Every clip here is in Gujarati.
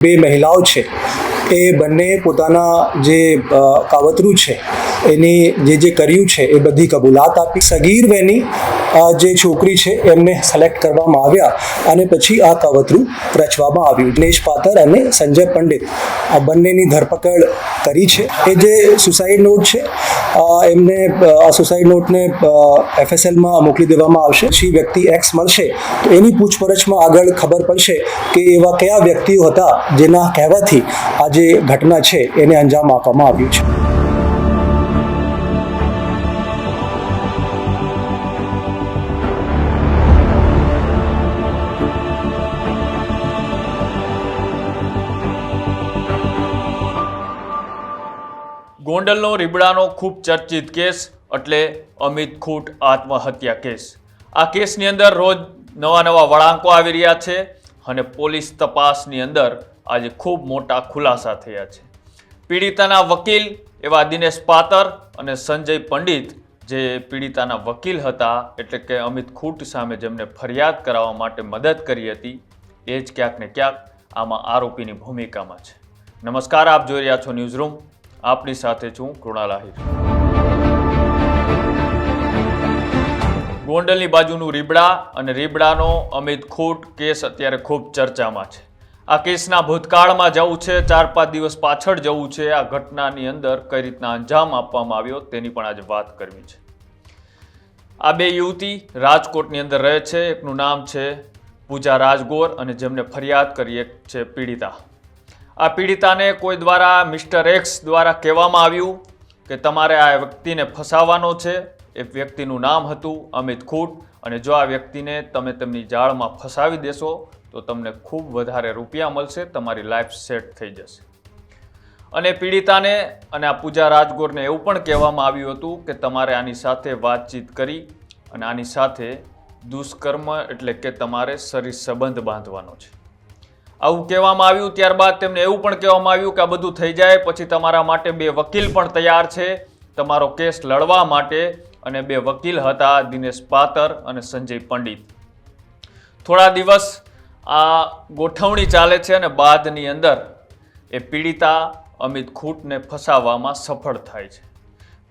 બે મહિલાઓ છે એ બંને પોતાના જે કાવતરું છે એની જે કર્યું છે એ બધી કબૂલાત આપી. સગીર વેની જે છોકરી છે એમને સિલેક્ટ કરવામાં આવ્યા અને પછી આ કાવતરું રચવામાં આવ્યું. દિનેશ પાતર અને સંજય પંડિત આ બંનેની ધરપકડ કરી છે. એ જે સુસાઇડ નોટ છે એમને આ સુસાઇડ નોટને FSLમાં મોકલી દેવામાં આવશે. પછી વ્યક્તિ એક્સ મળશે તો એની પૂછપરછમાં આગળ ખબર પડશે કે એવા કયા વ્યક્તિઓ હતા જેના કહેવાથી આ જે ઘટના છે એને અંજામ આપવામાં આવ્યું છે. ગોંડલનો રીબડાનો ખૂબ ચર્ચિત કેસ એટલે અમિત ખૂટ આત્મહત્યા કેસ. આ કેસની અંદર રોજ નવા વળાંકો આવી રહ્યા છે અને પોલીસ તપાસની અંદર આજે ખૂબ મોટા ખુલાસા થયા છે. પીડિતાના વકીલ એવા દિનેશ પાતર અને સંજય પંડિત જે પીડિતાના વકીલ હતા એટલે કે અમિત ખૂટ સામે જેમને ફરિયાદ કરાવવા માટે મદદ કરી હતી એ જ ક્યાંક ને ક્યાંક આમાં આરોપીની ભૂમિકામાં છે. નમસ્કાર, આપ જોઈ રહ્યા છો ન્યૂઝ રૂમ. આપની સાથે છું કૃણાલ આહિર. ગોંડલની બાજુનું રીબડા અને રીબડાનો અમિત ખૂટ કેસ અત્યારે ખૂબ ચર્ચામાં છે. આ કેસના ભૂતકાળમાં જવું છે, 4-5 દિવસ પાછળ જવું છે. આ ઘટનાની અંદર કઈ રીતના અંજામ આપવામાં આવ્યો તેની પણ આજે વાત કરવી છે. આ બે યુવતી રાજકોટની અંદર રહે છે. એકનું નામ છે પૂજા રાજગોર અને જેમને ફરિયાદ કરી એક છે પીડિતા. આ પીડિતાને કોઈ દ્વારા મિસ્ટર એક્સ દ્વારા કહેવામાં આવ્યું કે તમારે આ વ્યક્તિને ફસાવવાનો છે. એ વ્યક્તિનું નામ હતું અમિત ખૂટ અને જો આ વ્યક્તિને તમે તેમની જાળમાં ફસાવી દેશો તો તમને ખૂબ વધારે રૂપિયા મળશે, તમારી લાઈફ સેટ થઈ જશે. અને પીડિતાને અને આ પૂજા રાજગોરને એવું પણ કહેવામાં આવ્યું હતું કે તમારે આની સાથે વાતચીત કરી અને આની સાથે દુષ્કર્મ એટલે કે તમારે શરીર સંબંધ બાંધવાનો છે. આવું કહેવામાં આવ્યું. ત્યારબાદ તેમને એવું પણ કહેવામાં આવ્યું કે આ બધું થઈ જાય પછી તમારા માટે 2 વકીલ પણ તૈયાર છે તમારો કેસ લડવા માટે. અને 2 વકીલ હતા દિનેશ પાતર અને સંજય પંડિત. થોડા દિવસ આ ગોઠવણી ચાલે છે અને બાદની અંદર એ પીડિતા અમિત ખૂટને ફસાવવામાં સફળ થાય છે.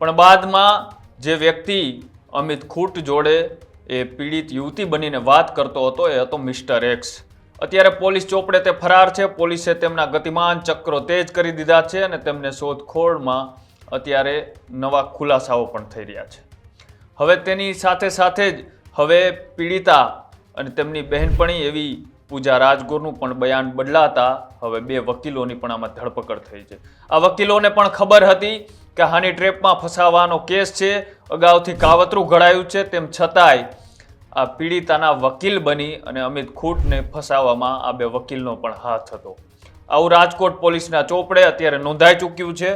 પણ બાદમાં જે વ્યક્તિ અમિત ખૂટ જોડે એ પીડિત યુવતી બનીને વાત કરતો હતો એ હતો મિસ્ટર એક્સ. અત્યારે પોલીસ ચોપડે તે ફરાર છે. પોલીસે તેમના ગતિમાન ચક્રો તેજ કરી દીધા છે અને તેમને શોધખોળમાં અત્યારે નવા ખુલાસાઓ પણ થઈ રહ્યા છે. હવે તેની સાથે સાથે જ હવે પીડિતા અને તેમની બહેનપણી એવી પૂજા રાજગોરનું પણ બયાન બદલાતા હવે 2 વકીલોની પણ આમાં ધરપકડ થઈ છે. આ વકીલોને પણ ખબર હતી કે હાની ટ્રેપમાં ફસાવાનો કેસ છે, અગાઉથી કાવતરું ઘડાયું છે, તેમ છતાંય આ પીડિતાના વકીલ બની અને અમિત ખૂટને ફસાવવામાં આ 2 વકીલનો પણ હાથ હતો. આવું રાજકોટ પોલીસના ચોપડે અત્યારે નોંધાઈ ચૂક્યું છે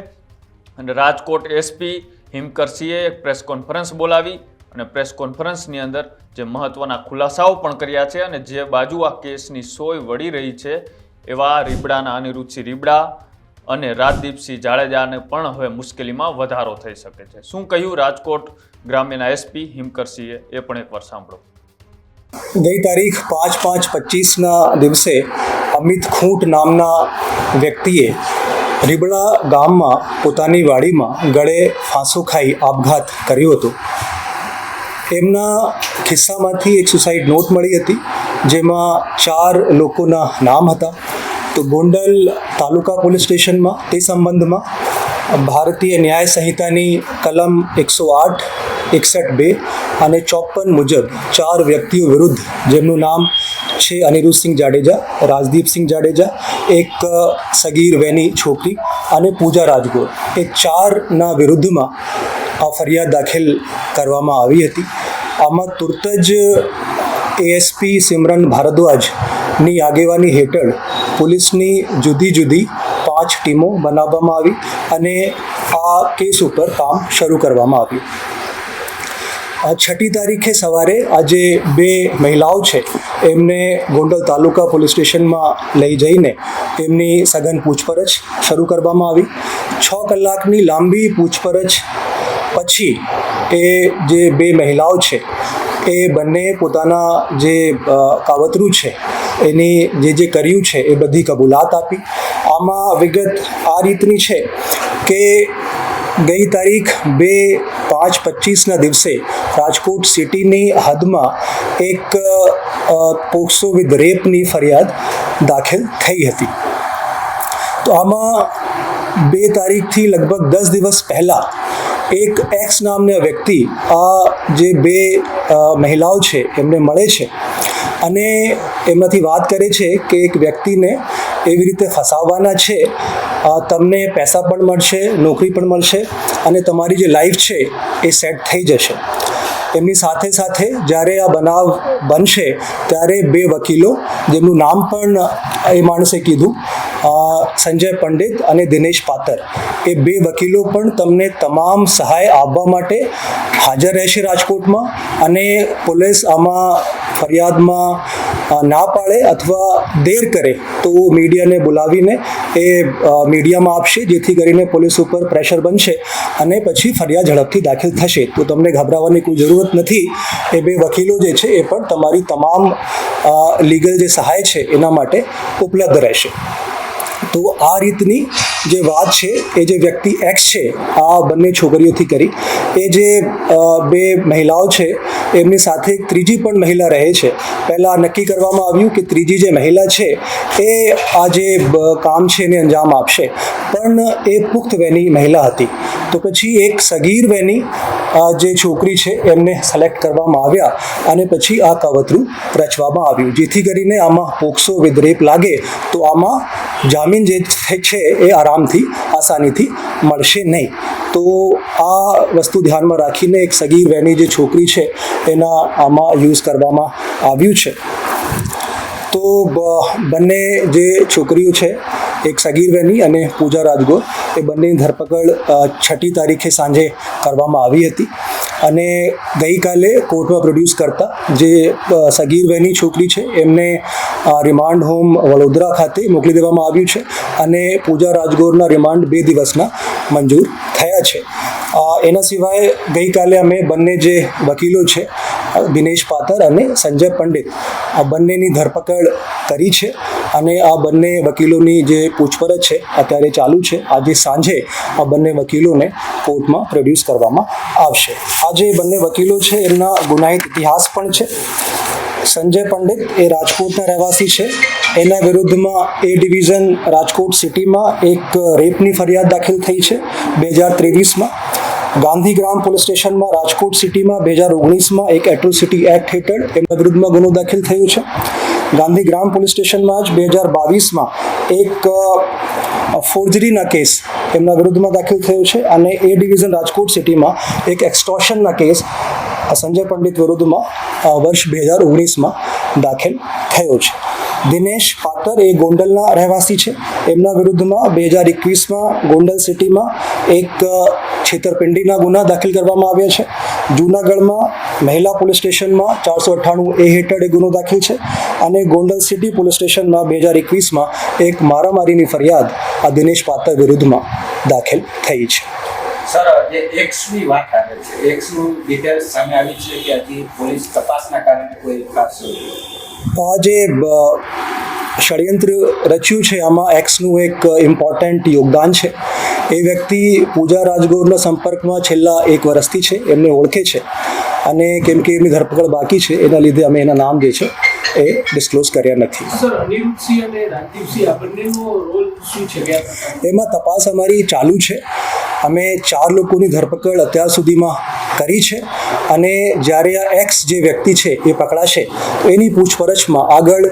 અને રાજકોટ SP હિમકરસિંહે એક પ્રેસ કોન્ફરન્સ બોલાવી અને પ્રેસ કોન્ફરન્સની અંદર જે મહત્વના ખુલાસાઓ પણ કર્યા છે અને જે બાજુ આ કેસની સોય વળી રહી છે એવા રીબડાના અનિરુદ્ધસિંહ રીબડા અને રાજદીપસિંહ જાડેજાને પણ હવે મુશ્કેલીમાં વધારો થઈ શકે છે. શું કહ્યું રાજકોટ ગ્રામ્યના SP હિમકરસિંહે એ પણ એકવાર સાંભળો. ગઈ તારીખ 5/5/25ના દિવસે અમિત ખૂટ નામના વ્યક્તિએ રીબડા ગામમાં પોતાની વાડીમાં ગળે ફાંસો ખાઈ આપઘાત કર્યો હતો. એમના ખિસ્સામાંથી એક સુસાઇડ નોટ મળી હતી જેમાં 4 લોકોના નામ હતા. તો ગોંડલ તાલુકા પોલીસ સ્ટેશનમાં તે સંબંધમાં ભારતીય ન્યાય સંહિતાની કલમ 108, 61(2) અને 54 મુજબ 4 વ્યક્તિઓ વિરુદ્ધ જેમનું નામ છે અનિરુદ્ધસિંહ જાડેજા, રાજદીપસિંહ જાડેજા, એક સગીર વેની છોકરી અને પૂજા રાજગોર, એ 4ના વિરુદ્ધમાં આ ફરિયાદ દાખલ કરવામાં આવી હતી. આમાં તુરત જ ASP સિમરન ભારદ્વાજની આગેવાની હેઠળ પોલીસની જુદી જુદી 5 ટીમો બનાવવામાં આવી અને આ કેસ ઉપર કામ શરૂ કરવામાં આવ્યું. 6મી તારીખે સવારે આજે 2 મહિલાઓ છે એમને ગોંડલ તાલુકા પોલીસ સ્ટેશનમાં લઈ જઈને તેમની સઘન પૂછપરછ શરૂ કરવામાં આવી. 6 કલાકની લાંબી પૂછપરછ પછી એ જે 2 મહિલાઓ છે એ બંને પોતાના જે કાવતરું છે એની જે કર્યું છે એ બધી કબૂલાત આપી. આમાં વિગત આ રીતની છે કે ગઈ તારીખ 2/5/25ના દિવસે રાજકોટ સિટીની હદમાં એક પોક્સો વિથ રેપની ફરિયાદ દાખલ થઈ હતી. તો આમાં 2 તારીખથી લગભગ 10 દિવસ પહેલાં એક એક્સ નામના વ્યક્તિ આ જે 2 મહિલાઓ છે એમને મળે છે અને એમનાથી વાત કરે છે કે એક વ્યક્તિને એવી રીતે ફસાવવાના છે, તમને પૈસા પણ મળશે, નોકરી પણ મળશે અને તમારી જે લાઈફ છે એ સેટ થઈ જશે. એમની સાથે સાથે જ્યારે આ બનાવ બનશે ત્યારે 2 વકીલો, જેમનું નામ પણ એ માણસે કીધું, સંજય પંડિત અને દિનેશ પાતર, એ 2 વકીલો પણ તમને તમામ સહાય આપવા માટે હાજર રહેશે રાજકોટમાં. અને પોલીસ આમાં ફરિયાદમાં ના પાડે અથવા દેર કરે તો મીડિયાને બોલાવીને એ મીડિયામાં આપશે, જેથી કરીને પોલીસ ઉપર પ્રેશર બનશે અને પછી ફરિયાદ ઝડપથી દાખલ થશે. તો તમને ગભરાવાની કોઈ જરૂરત નથી. એ 2 વકીલો જે છે એ પણ તમારી તમામ લીગલ જે સહાય છે એના માટે ઉપલબ્ધ રહેશે. તો આ રીતની જે વાત છે એ જે વ્યક્તિ એક્સ છે આ બંને છોકરીઓથી કરી, એ જે 2 મહિલાઓ છે એમની સાથે એક ત્રીજી પણ મહિલા રહે છે. પહેલાં નક્કી કરવામાં આવ્યું કે ત્રીજી જે મહિલા છે એ આ જે કામ છે એને અંજામ આપશે, પણ એ પુખ્ત વયની મહિલા હતી. તો પછી એક સગીર વયની જે છોકરી છે એમને સિલેક્ટ કરવામાં આવ્યા અને પછી આ કાવતરું રચવામાં આવ્યું, જેથી કરીને આમાં પોક્સો વિથ રેપ લાગે તો આમાં જામીન જે છે એ આરામથી આસાનીથી મળશે નહીં. તો આ વસ્તુ ધ્યાનમાં રાખીને એક સગીર વયની જે છોકરી છે એના આમાં યુઝ કરવામાં આવ્યું છે. તો બંને જે છોકરીઓ છે, એક સગીર વયની અને પૂજા રાજગોર, એ બંનેની ધરપકડ 6 તારીખે સાંજે કરવામાં આવી હતી. અને ગઈકાલે કોર્ટમાં પ્રોડ્યુસ કરતા જે સગીર વયની છોકરી છે એમને રિમાન્ડ હોમ વડોદરા ખાતે મોકલી દેવામાં આવ્યું છે અને પૂજા રાજગોરના રિમાન્ડ 2 દિવસના મંજૂર થયા છે. એના સિવાય ગઈકાલે અમે બંને જે વકીલો છે, દિનેશ પાતર અને સંજય પંડિત, આ બંનેની ધરપકડ કરી છે અને આ બંને વકીલોની જે પૂછપરછ છે અત્યારે ચાલુ છે. આજે સાંજે આ બંને વકીલોને કોર્ટમાં પ્રોડ્યુસ કરવામાં આવશે. આ જે બંને વકીલો છે એમના ગુનાહિત ઇતિહાસ પણ છે. સંજય પંડિત એ રાજકોટના રહેવાસી છે. એના વિરુદ્ધમાં એ ડિવિઝન રાજકોટ સિટીમાં એક રેપની ફરિયાદ દાખલ થઈ છે 2023માં. ગાંધીગ્રામ પોલીસ સ્ટેશનમાં રાજકોટ સિટીમાં 2019માં એક એટ્રોસિટી એક્ટ હેઠળ એમના વિરુદ્ધમાં ગુનો દાખલ થયો છે. ગાંધીગ્રામ પોલીસ સ્ટેશનમાં જ 2022માં એક ફોર્જરીના કેસ એમના વિરુદ્ધમાં દાખલ થયો છે અને એ ડિવિઝન રાજકોટ સિટીમાં એક એક્સટોર્શનના કેસ સંજય પંડિત વિરુદ્ધમાં વર્ષ 2019માં દાખલ થયો છે. દિનેશ પાતર એ ગોંડલના રહેવાસી છે. એમના વિરુદ્ધમાં 2021માં ગોંડલ સિટીમાં એક છેતરપિંડીના ગુના દાખલ કરવામાં આવ્યા છે. જૂનાગઢમાં મહિલા પોલીસ સ્ટેશનમાં 498A હેઠળ એક ગુનો દાખલ છે અને ગોંડલ સિટી પોલીસ સ્ટેશનમાં 2021માં એક મારામારીની ફરિયાદ આ દિનેશ પાતર વિરુદ્ધમાં દાખલ થઈ છે. સર, જે એક્સની વાત આવે છે, એક્સનું ડિટેલ્સ સામે આવી છે કે હજી પોલીસ તપાસના કારણે કોઈ ખાસ આ જે ષડયંત્ર રચ્યું છે આમાં એક્સનું એક ઇમ્પોર્ટન્ટ યોગદાન છે. એ વ્યક્તિ પૂજા રાજગોરના સંપર્કમાં છેલ્લા 1 વર્ષથી છે, એમને ઓળખે છે અને કેમ કે એમની ધરપકડ બાકી છે એના લીધે અમે એના નામ જે છે એ ડિસ્ક્લોઝ કર્યા નથી. સર, અનિરુદ્ધસિંહ અને રાજદીપસિંહ આ બંનેનો રોલ શું છે? એમાં તપાસ અમારી ચાલુ છે. અમે 4 લોકોની ધરપકડ અત્યાર સુધીમાં કરી છે અને જ્યારે આ એક્સ જે વ્યક્તિ છે એ પકડાશે તો એની પૂછપરછમાં આગળ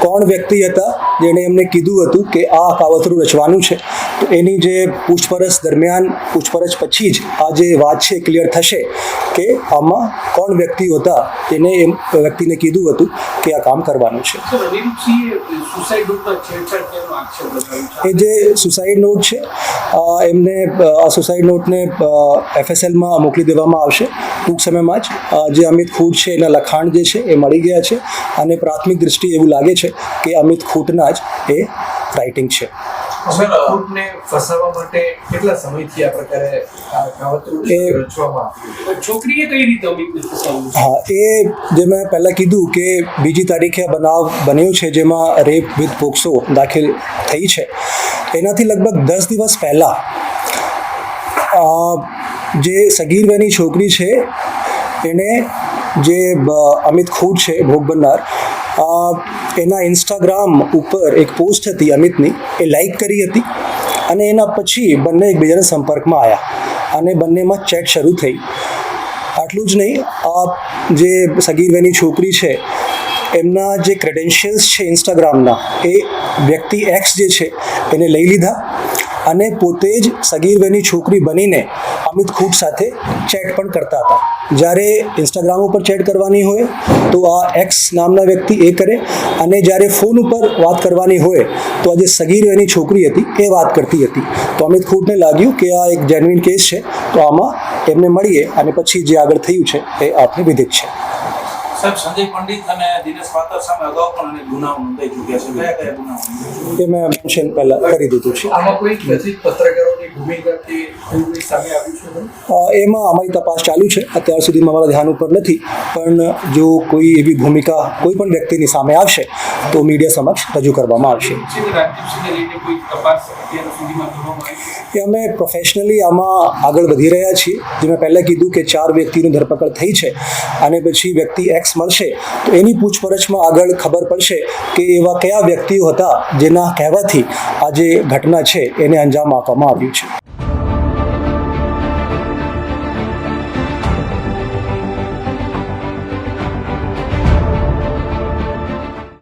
કોણ વ્યક્તિ હતા જેણે એમને કીધું હતું કે આ કાવતરું રચવાનું છે, તો એની જે પૂછપરછ દરમિયાન પૂછપરછ પછી જ આ જે વાત છે ક્લિયર થશે કે આમાં કોણ વ્યક્તિઓ હતા તેને એ વ્યક્તિને કીધું હતું કે આ કામ કરવાનું છે. સર, અનિરુદ્ધસિંહે સુસાઇડ નોટ પર છેડછાડ કરવાનો આક્ષેપ લગાવ્યો છે. એ જે સુસાઇડ નોટ છે એમને આ સુસાઇડ નોટને FSLમાં મોકલી દેવામાં આવશે ટૂંક સમયમાં જ. જે અમિત ખૂટ છે એના લખાણ જે છે એ મળી ગયા છે અને પ્રાથમિક દૃષ્ટિએ એવું લાગે છે કે અમિત ખૂટના જ એ રાઇટિંગ છે. અમિત ખૂંટને ફસાવવા માટે કેટલા સમયથી આ પ્રકારે આ કાવતરું રચવામાં આવ્યું? છોકરીએ કઈ રીતે અમિતને ફસાવ્યું? હા, એ જે મેં પહેલાં કીધું કે બીજી તારીખે આ બનાવ બન્યો છે જેમાં રેપ વિથ પોક્સો દાખલ થઈ છે. એનાથી લગભગ 10 દિવસ પહેલાં જે સગીર વયની છોકરી છે એને જે અમિત ખૂંટ છે ભોગ બનનાર, એના ઇન્સ્ટાગ્રામ ઉપર એક પોસ્ટ હતી અમિતની, એ લાઈક કરી હતી અને એના પછી બંને એકબીજાના સંપર્કમાં આવ્યા અને બંનેમાં ચેટ શરૂ થઈ. આટલું જ નહીં, આ જે સગીર વયની છોકરી છે એમના જે ક્રેડેન્શિયલ્સ છે ઇન્સ્ટાગ્રામના, એ વ્યક્તિ એક્સ જે છે એને લઈ લીધા અને પોતે જ સગીર વયની છોકરી બનીને અમિત ખૂંટ સાથે ચેટ પણ કરતા હતા. જ્યારે ઇન્સ્ટાગ્રામ ઉપર ચેટ કરવાની હોય તો આ એક્સ નામના વ્યક્તિ એ કરે, અને જ્યારે ફોન ઉપર વાત કરવાની હોય તો આ જે સગીર વયની છોકરી હતી એ વાત કરતી હતી. તો અમિત ખૂંટને લાગ્યું કે આ એક જેન્યુઇન કેસ છે, તો આમાં એમને મળીએ અને પછી જે આગળ થયું છે એ આપને વિધિક છે. સાહેબ, સંજય પંડિત અને દિનેશ પાત્ર સામે અગાઉ પણ અનેક ગુનાઓ નોંધાઈ ચૂક્યા છે. કયા કયા ગુનાઓ? એ મેં મેન્શન પહેલાં કરી દીધું છે. આમાં કોઈ કથિત પત્રકારોની ભૂમિકા કે એવું કંઈ સામે આવ્યું છે? એમાં અમારી તપાસ ચાલુ છે. અત્યાર સુધીમાં અમારા ધ્યાન ઉપર નથી, પણ જો કોઈ એવી ભૂમિકા કોઈ પણ વ્યક્તિની સામે આવશે તો મીડિયા સમક્ષ રજૂ કરવામાં આવશે. રાજદીપસિંહને લઈને કોઈ તપાસ અત્યાર સુધીમાં કરવામાં આવી છે? કે અમે પ્રોફેશનલી આમાં આગળ વધી રહ્યા છીએ. જે મેં પહેલાં કીધું કે 4 વ્યક્તિની ધરપકડ થઈ છે અને પછી વ્યક્તિ એક્સ મળશે તો એની પૂછપરછમાં આગળ ખબર પડશે કે એવા કયા વ્યક્તિઓ હતા જેના કહેવાથી આ જે ઘટના છે એને અંજામ આપવામાં આવ્યું છે.